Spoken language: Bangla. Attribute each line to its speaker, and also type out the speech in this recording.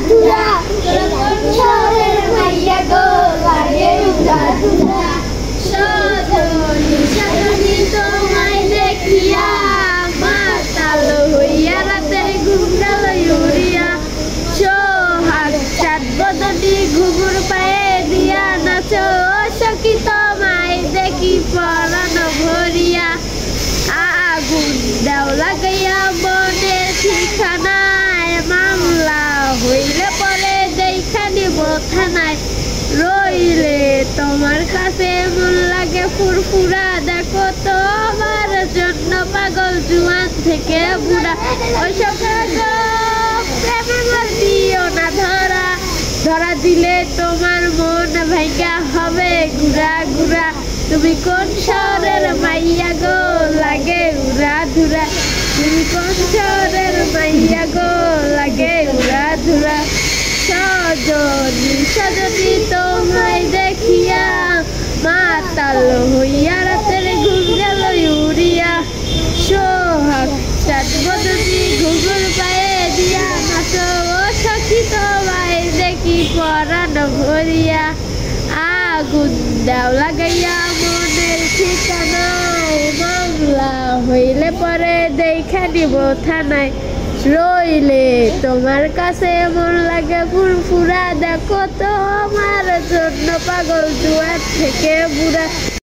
Speaker 1: ধুরা শহরের মাইয়া গো লাগে উড়া ধুরা সজনী সজনী তোমায় দেখিয়া মাতাল হইয়া রাতের ঘুম গেল উড়িয়া সোহাগ চাঁদ বদনি ঘুঘুর পায়ে দিয়া নাচো সখী তোমায় দেখি পরাণ ভরিয়া আগুন দাও লাগাইয়া মনের ঠিকানায় মামলা হইলে পরে দেখা নিব থানায় রইলে তোমার কাছে মন লাগে ফুরফুরা দেখো তো আমার জন্য পাগল জুয়ান থেকে বুড়া ওইসব প্রেমের দিও না ধরা ধরা দিলে তোমার মন ভাইকা হবে ঘুরা ঘুরা তুমি কোন শহরের মাইয়া গো লাগে উড়া ধুরা তুমি কোন শহরের মাইয়া গো লাগে উড়া ধুরা সজনী সজনী তোমায় দেখিয়া মাতাল হইয়া রাতের ঘুম গেল উড়িয়া সোহাগ চাঁদ বদনি ঘুঘুর পায়ে দিয়া নাচো সখী তোমায় দেখি পরাণ ভরিয়া আগুন দাও লাগাইয়া মনের ঠিকানায় মামলা হইলে পরে দেখা নিব থানায় রইলে তোমার কাছে মন লাগে ফুরফুরা দেখো তো আমার জন্য পাগল জুয়ার থেকে বুড়া